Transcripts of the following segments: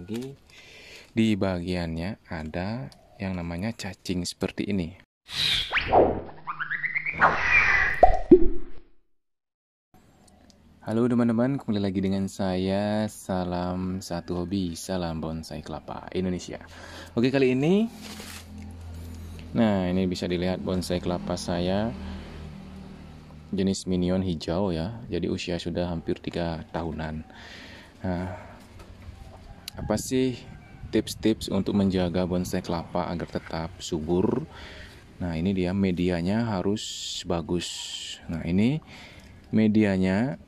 apalagi di bagiannya ada yang namanya cacing seperti ini. Halo teman-teman, kembali lagi dengan saya. Salam satu hobi, salam bonsai kelapa Indonesia. Oke, kali ini ini bisa dilihat bonsai kelapa saya jenis minion hijau ya. Jadi usia sudah hampir 3 tahunan. Nah, apa sih tips-tips untuk menjaga bonsai kelapa agar tetap subur? Nah, ini dia medianya harus bagus. Nah, ini medianya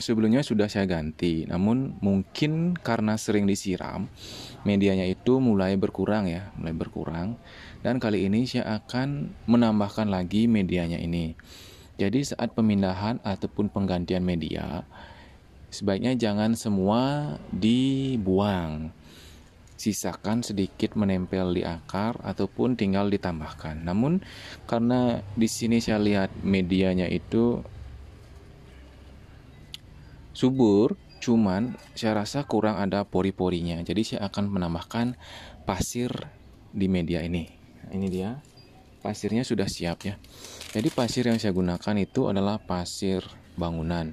sebelumnya sudah saya ganti, namun mungkin karena sering disiram, medianya itu mulai berkurang. Dan kali ini saya akan menambahkan lagi medianya ini. Jadi saat pemindahan ataupun penggantian media, sebaiknya jangan semua dibuang. Sisakan sedikit menempel di akar ataupun tinggal ditambahkan. Namun karena di sini saya lihat medianya itu subur, cuman saya rasa kurang ada pori-porinya. Jadi saya akan menambahkan pasir di media ini. Nah, ini dia. Pasirnya sudah siap ya. Jadi pasir yang saya gunakan itu adalah pasir bangunan.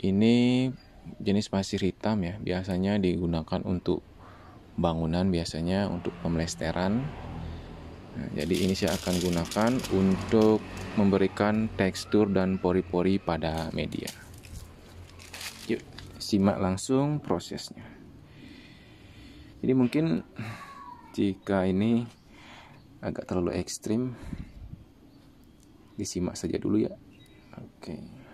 Ini jenis pasir hitam ya. Biasanya digunakan untuk bangunan, biasanya untuk pemlesteran. Nah, jadi ini saya akan gunakan untuk memberikan tekstur dan pori-pori pada media. Yuk, simak langsung prosesnya. Jadi mungkin jika ini agak terlalu ekstrim, disimak saja dulu ya. Oke.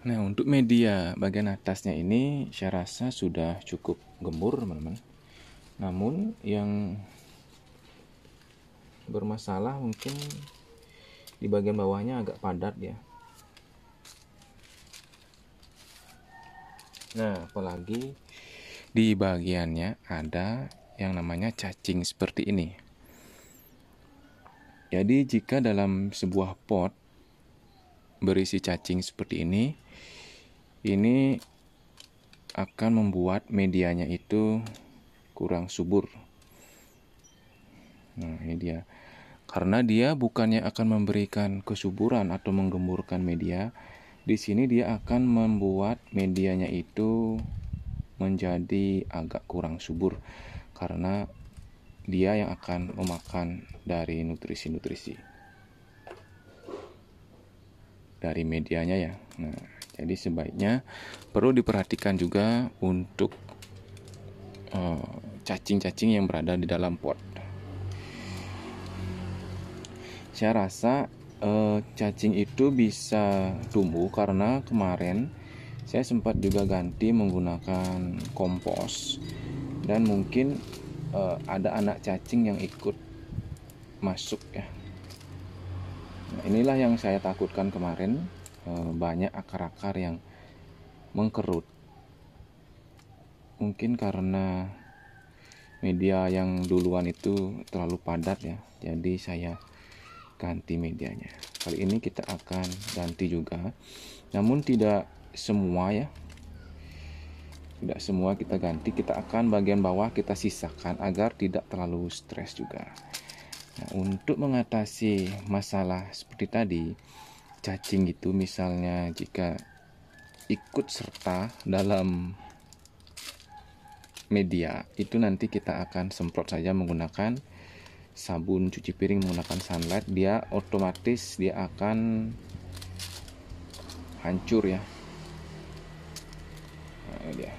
Nah, untuk media bagian atasnya ini saya rasa sudah cukup gembur, teman-teman. Namun yang bermasalah mungkin di bagian bawahnya agak padat ya. Nah, apalagi di bagiannya ada yang namanya cacing seperti ini. Jadi jika dalam sebuah pot berisi cacing seperti ini akan membuat medianya itu kurang subur. Nah, ini dia. Karena dia bukannya akan memberikan kesuburan atau menggemburkan media, di sini dia akan membuat medianya itu menjadi agak kurang subur karena dia yang akan memakan dari nutrisi-nutrisi dari medianya ya. Nah, jadi sebaiknya perlu diperhatikan juga untuk cacing-cacing yang berada di dalam pot. Saya rasa cacing itu bisa tumbuh karena kemarin saya sempat juga ganti menggunakan kompos dan mungkin ada anak cacing yang ikut masuk ya. Nah, inilah yang saya takutkan kemarin, banyak akar-akar yang mengkerut. Mungkin karena media yang duluan itu terlalu padat ya, jadi saya ganti medianya. Kali ini kita akan ganti juga, namun tidak semua ya. Tidak semua kita ganti, kita akan bagian bawah kita sisakan agar tidak terlalu stres juga. Nah, untuk mengatasi masalah seperti tadi, cacing itu misalnya jika ikut serta dalam media, itu nanti kita akan semprot saja menggunakan sabun cuci piring, menggunakan sunlight, dia otomatis dia akan hancur ya. Nah, ini dia.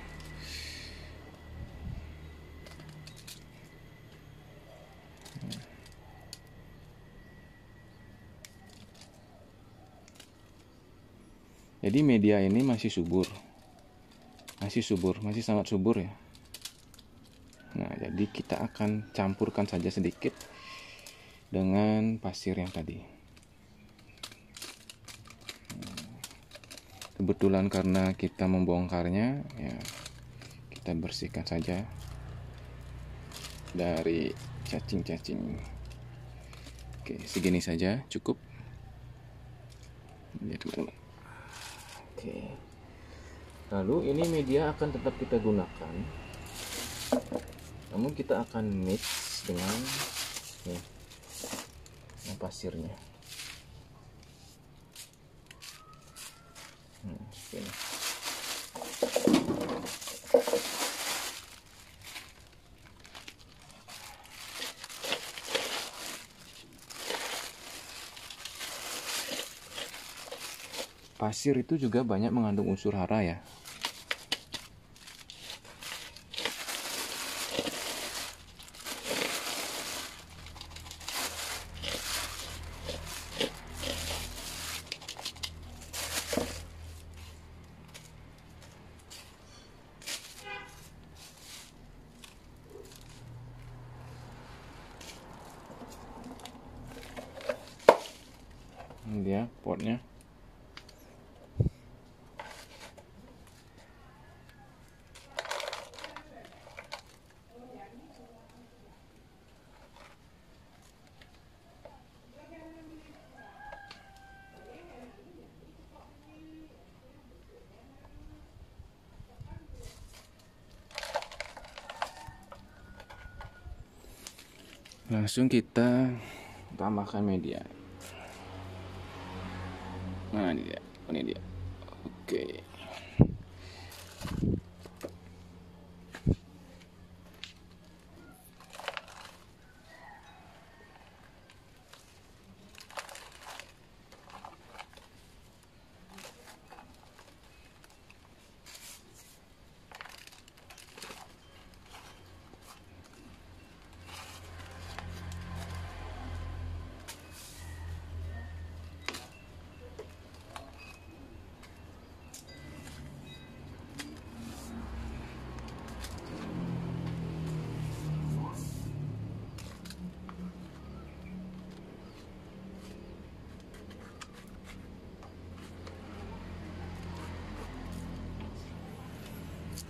Jadi media ini masih subur, masih sangat subur ya. Nah, jadi kita akan campurkan saja sedikit dengan pasir yang tadi. Kebetulan karena kita membongkarnya, ya kita bersihkan saja dari cacing-cacing. Oke, segini saja cukup. Ya, teman-teman. Oke. Lalu ini media akan tetap kita gunakan, namun kita akan mix dengan pasirnya. Ini. Pasir itu juga banyak mengandung unsur hara ya. Ini dia potnya. Langsung kita tambahkan media. Nah, ini dia. Oke.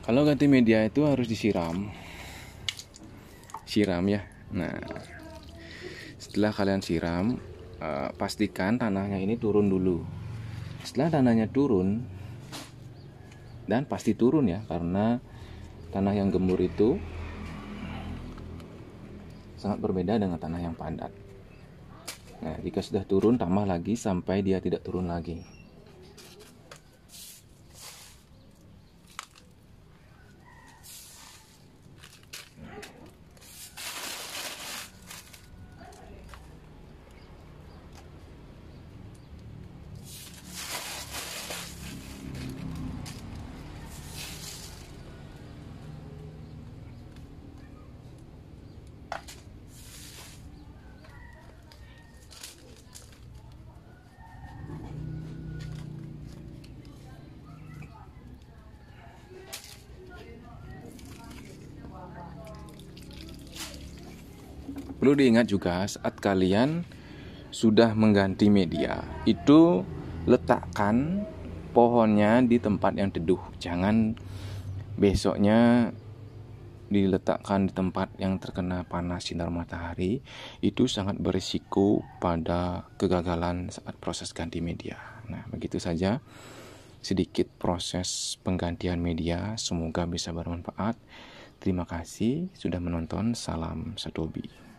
Kalau ganti media itu harus disiram ya. Nah, setelah kalian siram, pastikan tanahnya ini turun dulu. Setelah tanahnya turun, dan pasti turun ya, karena tanah yang gembur itu sangat berbeda dengan tanah yang padat. Nah, jika sudah turun, tambah lagi sampai dia tidak turun lagi. Perlu diingat juga saat kalian sudah mengganti media, itu letakkan pohonnya di tempat yang teduh. Jangan besoknya diletakkan di tempat yang terkena panas sinar matahari. Itu sangat berisiko pada kegagalan saat proses ganti media. Nah, begitu saja sedikit proses penggantian media. Semoga bisa bermanfaat. Terima kasih sudah menonton. Salam Satobi.